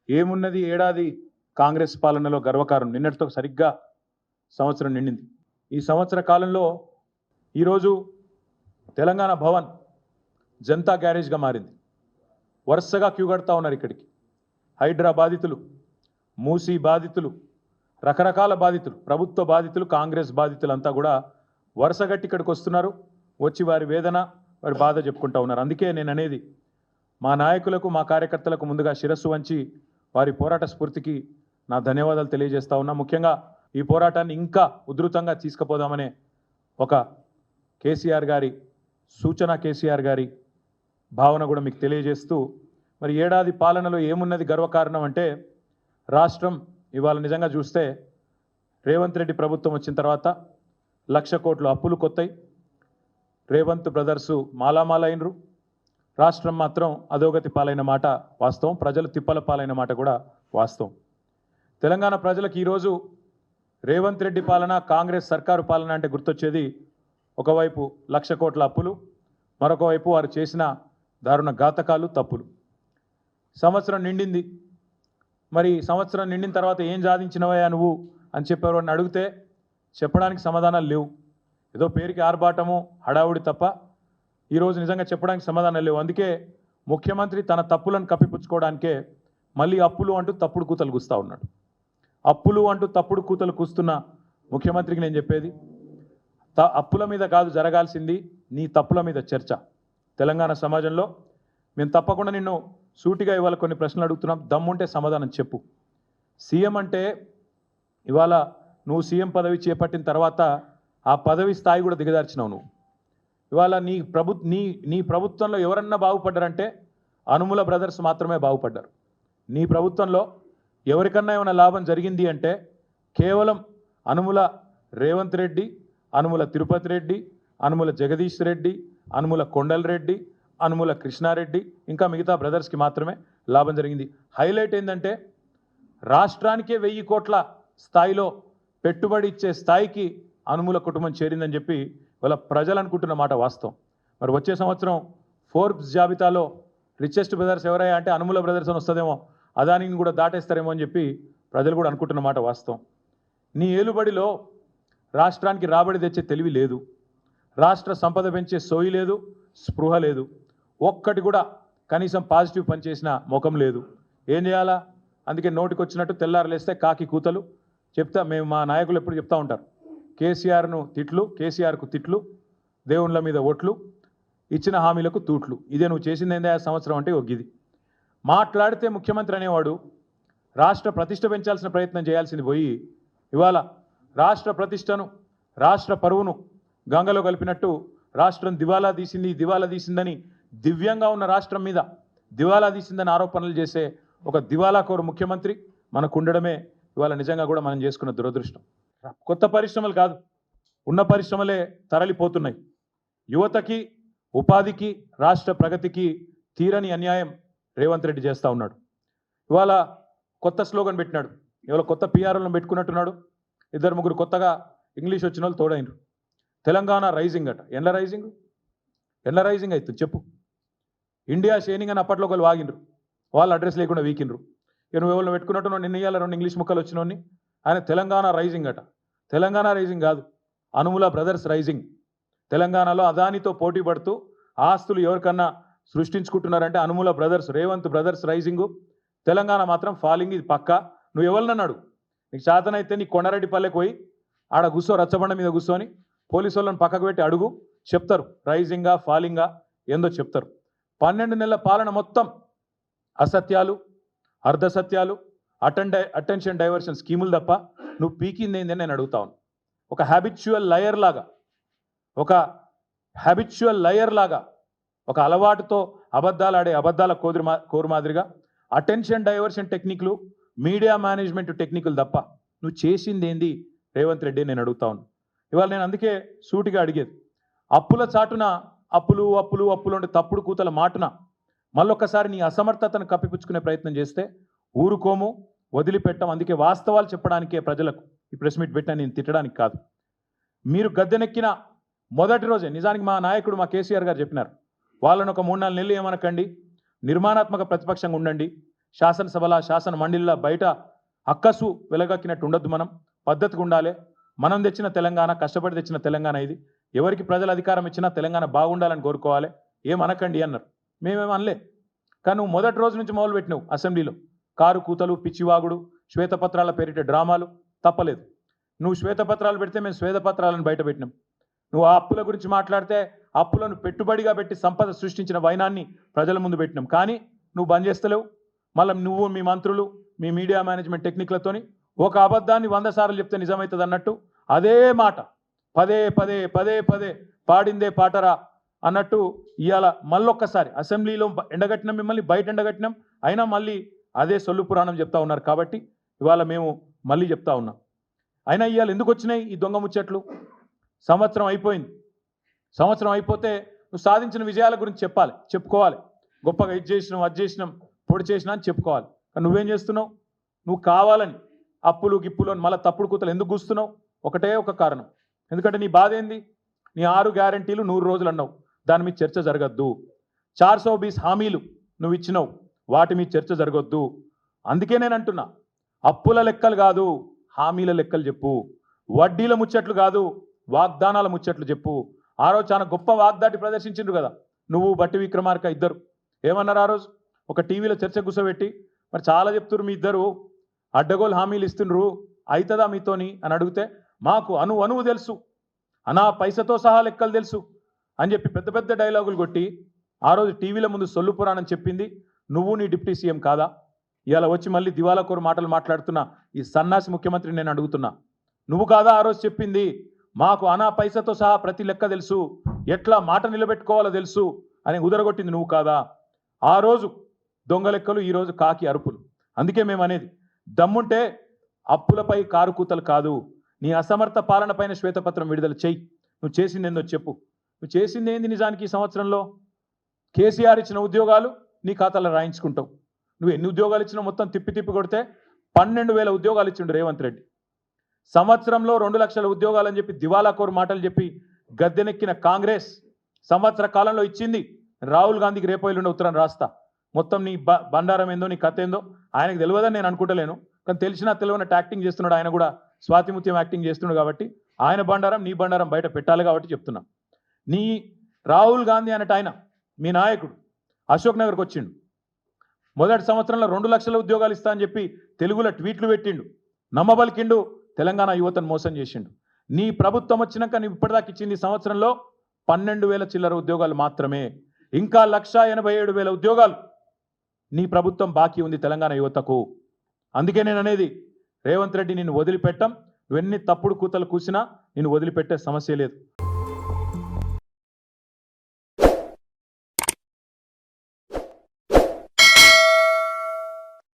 ఏమున్నది ఏడాది కాంగ్రెస్ పాలనలో గర్వకారణం. నిన్నటితో సరిగ్గా సంవత్సరం నిండింది. ఈ సంవత్సర కాలంలో ఈరోజు తెలంగాణ భవన్ జనతా గ్యారేజ్గా మారింది. వరుసగా క్యూ కడతా ఉన్నారు ఇక్కడికి. హైడ్రా బాధితులు, మూసీ బాధితులు, రకరకాల బాధితులు, ప్రభుత్వ బాధితులు, కాంగ్రెస్ బాధితులంతా కూడా వరుసగట్టి ఇక్కడికి వస్తున్నారు. వచ్చి వారి వేదన, వారి బాధ చెప్పుకుంటూ ఉన్నారు. అందుకే నేను అనేది, మా నాయకులకు, మా కార్యకర్తలకు ముందుగా శిరస్సు వంచి వారి పోరాట స్ఫూర్తికి నా ధన్యవాదాలు తెలియజేస్తా ఉన్నా. ముఖ్యంగా ఈ పోరాటాన్ని ఇంకా ఉధృతంగా తీసుకుపోదామనే ఒక కేసీఆర్ గారి సూచన, కేసీఆర్ గారి భావన కూడా మీకు తెలియజేస్తూ, మరి ఏడాది పాలనలో ఏమున్నది గర్వకారణం అంటే, రాష్ట్రం ఇవాళ నిజంగా చూస్తే రేవంత్ రెడ్డి ప్రభుత్వం వచ్చిన తర్వాత 1,00,000 కోట్లు అప్పులు కొత్తాయి. రేవంత్ బ్రదర్సు మాలామాలైనరు. రాష్ట్రం మాత్రం అధోగతి పాలైన మాట వాస్తవం. ప్రజలు తిప్పల పాలైన మాట కూడా వాస్తవం. తెలంగాణ ప్రజలకు ఈరోజు రేవంత్ రెడ్డి పాలన, కాంగ్రెస్ సర్కారు పాలన అంటే గుర్తొచ్చేది ఒకవైపు 1,00,000 కోట్ల అప్పులు, మరొక వైపు వారు చేసిన దారుణ ఘాతకాలు, తప్పులు. సంవత్సరం నిండింది. మరి సంవత్సరం నిండిన తర్వాత ఏం సాధించినవయ్యా నువ్వు అని చెప్పారు అని అడిగితే చెప్పడానికి సమాధానాలు లేవు. ఏదో పేరుకి ఆర్భాటము, హడావుడి తప్ప ఈరోజు నిజంగా చెప్పడానికి సమాధానాలు లేవు. అందుకే ముఖ్యమంత్రి తన తప్పులను కప్పిపుచ్చుకోవడానికే మళ్ళీ అప్పులు అంటూ తప్పుడు కూతలు కూస్తూ ఉన్నాడు. అప్పులు అంటూ తప్పుడు కూతలు కూస్తున్న ముఖ్యమంత్రికి నేను చెప్పేది, అప్పుల మీద కాదు జరగాల్సింది, నీ తప్పుల మీద చర్చ. తెలంగాణ సమాజంలో మేము తప్పకుండా నిన్ను సూటిగా ఇవాళ కొన్ని ప్రశ్నలు అడుగుతున్నాం. దమ్ముంటే సమాధానం చెప్పు. సీఎం అంటే ఇవాళ నువ్వు సీఎం పదవి చేపట్టిన తర్వాత ఆ పదవి స్థాయి కూడా దిగదార్చినావు నువ్వు. ఇవాళ నీ ప్రభుత్వంలో ఎవరన్నా బాగుపడ్డారంటే అనుముల బ్రదర్స్ మాత్రమే బాగుపడ్డారు. నీ ప్రభుత్వంలో ఎవరికన్నా ఏమైనా లాభం జరిగింది అంటే కేవలం అనుముల రేవంత్ రెడ్డి, అనుముల తిరుపతి రెడ్డి, అనుముల జగదీష్ రెడ్డి, అనుముల కొండల్ రెడ్డి, అనుముల కృష్ణారెడ్డి, ఇంకా మిగతా బ్రదర్స్కి మాత్రమే లాభం జరిగింది. హైలైట్ ఏంటంటే రాష్ట్రానికే 1,000 కోట్ల స్థాయిలో పెట్టుబడి ఇచ్చే స్థాయికి అనుముల కుటుంబం చేరిందని చెప్పి వాళ్ళ ప్రజలు అనుకుంటున్న మాట వాస్తవం. మరి వచ్చే సంవత్సరం ఫోర్బ్స్ జాబితాలో రిచెస్ట్ బ్రదర్స్ ఎవరయ్యా అంటే అనుముల బ్రదర్స్ అని వస్తుందేమో, అదానిని కూడా దాటేస్తారేమో అని చెప్పి ప్రజలు కూడా అనుకుంటున్న మాట వాస్తవం. నీ ఏలుబడిలో రాష్ట్రానికి రాబడి తెచ్చే తెలివి లేదు, రాష్ట్ర సంపద పెంచే సోయి లేదు, స్పృహ లేదు, ఒక్కటి కూడా కనీసం పాజిటివ్ పనిచేసిన ముఖం లేదు. ఏం చేయాలా? అందుకే నోటికి వచ్చినట్టు తెల్లారలేస్తే కాకి కూతలు చెప్తా. మేము మా నాయకులు ఎప్పుడు చెప్తా ఉంటారు, కేసీఆర్ను తిట్లు, కేసీఆర్కు తిట్లు, దేవుళ్ళ మీద ఓట్లు, ఇచ్చిన హామీలకు తూట్లు. ఇదే నువ్వు చేసింది ఏందా సంవత్సరం అంటే ఒగ్గిది. మాట్లాడితే ముఖ్యమంత్రి అనేవాడు రాష్ట్ర ప్రతిష్ట పెంచాల్సిన ప్రయత్నం చేయాల్సింది పోయి ఇవాళ రాష్ట్ర ప్రతిష్టను, రాష్ట్ర పరువును గంగలో కలిపినట్టు రాష్ట్రం దివాలా తీసిందని దివ్యంగా ఉన్న రాష్ట్రం మీద దివాలా తీసిందని ఆరోపణలు చేసే ఒక దివాలాకోరు ముఖ్యమంత్రి మనకు ఉండడమే ఇవాళ నిజంగా కూడా మనం చేసుకున్న దురదృష్టం. కొత్త పరిశ్రమలు కాదు, ఉన్న పరిశ్రమలే తరలిపోతున్నాయి. యువతకి, ఉపాధికి, రాష్ట్ర ప్రగతికి తీరని అన్యాయం రేవంత్ రెడ్డి చేస్తూ ఉన్నాడు. ఇవాళ కొత్త స్లోగన్ పెట్టినాడు, ఇవాళ కొత్త పిఆర్లను పెట్టుకున్నట్టున్నాడు. 2-3 కొత్తగా ఇంగ్లీష్ వచ్చిన వాళ్ళు తోడైనరు. తెలంగాణ రైజింగ్ అట. ఎల్ల రైజింగ్ అవుతుంది చెప్పు. ఇండియా షేనింగ్ అని అప్పట్లో ఒకళ్ళు వాగినరు, వాళ్ళు అడ్రస్ లేకుండా వీకినరు. నువ్వు ఎవరు పెట్టుకున్నట్టు నిన్న ఇయ్యాల 2 ఇంగ్లీష్ ముక్కలు వచ్చినోని ఆయన తెలంగాణ రైజింగ్ అట. తెలంగాణ రైజింగ్ కాదు, అనుముల బ్రదర్స్ రైజింగ్. తెలంగాణలో అదానితో పోటీ పడుతూ ఆస్తులు ఎవరికన్నా సృష్టించుకుంటున్నారంటే అనుముల బ్రదర్స్, రేవంత్ బ్రదర్స్ రైజింగు. తెలంగాణ మాత్రం ఫాలింగ్. ఇది పక్క. నువ్వు ఎవరినన్నాడు? నీకు చేతనైతే నీ కొండారెడ్డి పల్లెకి పోయి ఆడ కూర్చో, రచ్చబండ మీద కూర్చొని పోలీసు వాళ్ళని పక్కకు పెట్టి అడుగు, చెప్తారు రైజింగా ఫాలింగా ఏందో చెప్తారు. 12 నెలల పాలన మొత్తం అసత్యాలు, అర్ధసత్యాలు, అటెన్షన్ డైవర్షన్ స్కీములు తప్ప నువ్వు పీకింది ఏందని నేను అడుగుతాను. ఒక హ్యాబిచువల్ లయర్ లాగా ఒక అలవాటుతో అబద్ధాలు ఆడే అబద్ధాల కోరు మాదిరిగా అటెన్షన్ డైవర్షన్ టెక్నిక్లు, మీడియా మేనేజ్మెంట్ టెక్నిక్లు తప్ప నువ్వు చేసింది ఏంది రేవంత్ రెడ్డి నేను అడుగుతాను. ఇవాళ నేను అందుకే సూటిగా అడిగేది, అప్పుల చాటున అప్పులు అంటే తప్పుడు కూతల మాటున మళ్ళొక్కసారి నీ అసమర్థతను కప్పిపుచ్చుకునే ప్రయత్నం చేస్తే ఊరుకోము, వదిలిపెట్టాం. అందుకే వాస్తవాలు చెప్పడానికే ప్రజలకు ఈ ప్రెస్ మీట్ పెట్టా, నేను తిట్టడానికి కాదు. మీరు గద్దెనెక్కిన మొదటి రోజే నిజానికి మా నాయకుడు, మా కేసీఆర్ గారు చెప్పినారు, వాళ్ళను ఒక 3-4 నెలలు ఏమనకండి, నిర్మాణాత్మక ప్రతిపక్షంగా ఉండండి, శాసనసభల శాసన మండలిలో బయట అక్కసు వెలగక్కినట్టు ఉండొద్దు. మనం పద్ధతిగా ఉండాలి. మనం తెచ్చిన తెలంగాణ, కష్టపడి తెచ్చిన తెలంగాణ ఇది. ఎవరికి ప్రజలు అధికారం ఇచ్చినా తెలంగాణ బాగుండాలని కోరుకోవాలి. ఏమనకండి అన్నారు. మేమేం అనలే. కానీ నువ్వు మొదటి రోజు నుంచి మొదలుపెట్టినావు అసెంబ్లీలో కారు కూతలు, పిచ్చివాగుడు, శ్వేతపత్రాల పేరిట డ్రామాలు. తప్పలేదు. నువ్వు శ్వేతపత్రాలు పెడితే మేము శ్వేతపత్రాలను బయట పెట్టినాం. నువ్వు ఆ అప్పుల గురించి మాట్లాడితే అప్పులను పెట్టుబడిగా పెట్టి సంపద సృష్టించిన వైనాన్ని ప్రజల ముందు పెట్టినాం. కానీ నువ్వు బంద్ చేస్తలేవు. మళ్ళీ నువ్వు, మీ మంత్రులు, మీ మీడియా మేనేజ్మెంట్ టెక్నిక్లతోని ఒక అబద్ధాన్ని 100 సార్లు చెప్తే నిజమవుతుంది అన్నట్టు అదే మాట పదే పదే పదే పదే పాడిందే పాటరా అన్నట్టు ఇవాళ మళ్ళొక్కసారి అసెంబ్లీలో ఎండగట్టినాం, మిమ్మల్ని బయట ఎండగట్టినాం, అయినా మళ్ళీ అదే సొల్లు పురాణం చెప్తా ఉన్నారు. కాబట్టి ఇవాళ మేము మళ్ళీ చెప్తా ఉన్నాం. అయినా ఇవాళ ఎందుకు వచ్చినాయి ఈ దొంగ ముచ్చట్లు? సంవత్సరం అయిపోయింది. సంవత్సరం అయిపోతే నువ్వు సాధించిన విజయాల గురించి చెప్పాలి, చెప్పుకోవాలి. గొప్పగా ఇది చేసినాం, అది చేసినాం, పొడి చేసినా అని చెప్పుకోవాలి. కానీ నువ్వేం చేస్తున్నావు? నువ్వు కావాలని అప్పులు గిప్పులు అని మళ్ళీ తప్పుడు కూతలు ఎందుకు కూస్తున్నావు? ఒకటే ఒక కారణం. ఎందుకంటే నీ బాధ ఏంది? నీ 6 గ్యారంటీలు 100 రోజులు అన్నావు, దాని మీద చర్చ జరగద్దు. 420 హామీలు నువ్వు ఇచ్చినావు, వాటి మీద చర్చ జరగొద్దు. అందుకే నేను అంటున్నా, అప్పుల లెక్కలు కాదు, హామీల లెక్కలు చెప్పు. వడ్డీల ముచ్చట్లు కాదు, వాగ్దానాల ముచ్చట్లు చెప్పు. ఆ రోజు చాలా గొప్ప వాగ్దాటి ప్రదర్శించిండ్రు కదా నువ్వు, బట్టి విక్రమార్క ఇద్దరు. ఏమన్నారు ఆ రోజు? ఒక టీవీలో చర్చ కూర్చోబెట్టి, మరి చాలా చెప్తున్నారు మీ ఇద్దరు అడ్డగోలు హామీలు ఇస్తుండ్రు, అవుతుందా మీతోని అని అడిగితే, మాకు అణువు తెలుసు, అనా పైసతో సహా లెక్కలు తెలుసు అని చెప్పి పెద్ద పెద్ద డైలాగులు కొట్టి ఆ రోజు టీవీల ముందు సొల్లు పురాణం చెప్పింది నువ్వు, నీ డిప్యూటీ సీఎం కాదా? ఇవాళ వచ్చి మళ్ళీ దివాలాకోరు మాటలు మాట్లాడుతున్నా ఈ సన్నాసి ముఖ్యమంత్రిని నేను అడుగుతున్నా, నువ్వు కాదా ఆ రోజు చెప్పింది? మాకు అనా పైసతో సహా ప్రతి లెక్క తెలుసు, ఎట్లా మాట నిలబెట్టుకోవాలో తెలుసు అని ఉదరగొట్టింది నువ్వు కాదా? ఆ రోజు దొంగ లెక్కలు, ఈరోజు కాకి అరుపులు. అందుకే మేము అనేది, దమ్ముంటే అప్పులపై కారు కూతలు కాదు, నీ అసమర్థ పాలన పైన శ్వేతపత్రం విడుదల చెయ్యి. నువ్వు చేసింది ఏందో చెప్పు. నువ్వు చేసింది ఏంది నిజానికి ఈ సంవత్సరంలో? కేసీఆర్ ఇచ్చిన ఉద్యోగాలు నీ ఖాతాలో రాయించుకుంటావు. నువ్వు ఎన్ని ఉద్యోగాలు ఇచ్చినా మొత్తం తిప్పి తిప్పి కొడితే 12,000 ఉద్యోగాలు ఇచ్చిండు రేవంత్ రెడ్డి. సంవత్సరంలో 2 లక్షల ఉద్యోగాలు అని చెప్పి దివాలాకోరు మాటలు చెప్పి గద్దెనెక్కిన కాంగ్రెస్ సంవత్సర కాలంలో ఇచ్చింది. రాహుల్ గాంధీకి రేపు ఎల్లుండి ఉత్తరం రాస్తా, మొత్తం నీ బండారం ఏందో, నీ కథ ఏందో ఆయనకు తెలియదని నేను అనుకుంటలేను. కానీ తెలిసినా తెలియనట్టు యాక్టింగ్ చేస్తున్నాడు. ఆయన కూడా స్వాతిముత్యం యాక్టింగ్ చేస్తున్నాడు. కాబట్టి ఆయన బండారం, నీ బండారం బయట పెట్టాలి కాబట్టి చెప్తున్నా. నీ రాహుల్ గాంధీ అన్నట్టు ఆయన మీ నాయకుడు అశోక్ నగర్కి వచ్చిండు. మొదటి సంవత్సరంలో 2 లక్షల ఉద్యోగాలు ఇస్తా అని చెప్పి తెలుగులో ట్వీట్లు పెట్టిండు, నమ్మబలికిండు, తెలంగాణ యువతను మోసం చేసిండు. నీ ప్రభుత్వం వచ్చినాక నువ్వు ఇప్పటిదాకా ఇచ్చింది సంవత్సరంలో 12,000 చిల్లర ఉద్యోగాలు మాత్రమే. ఇంకా 1,87,000 ఉద్యోగాలు నీ ప్రభుత్వం బాకీ ఉంది తెలంగాణ యువతకు. అందుకే నేను అనేది, రేవంత్ రెడ్డి నిన్ను వదిలిపెట్టం. నువ్వెన్ని తప్పుడు కూతలు కూసినా నిన్ను వదిలిపెట్టే సమస్య లేదు.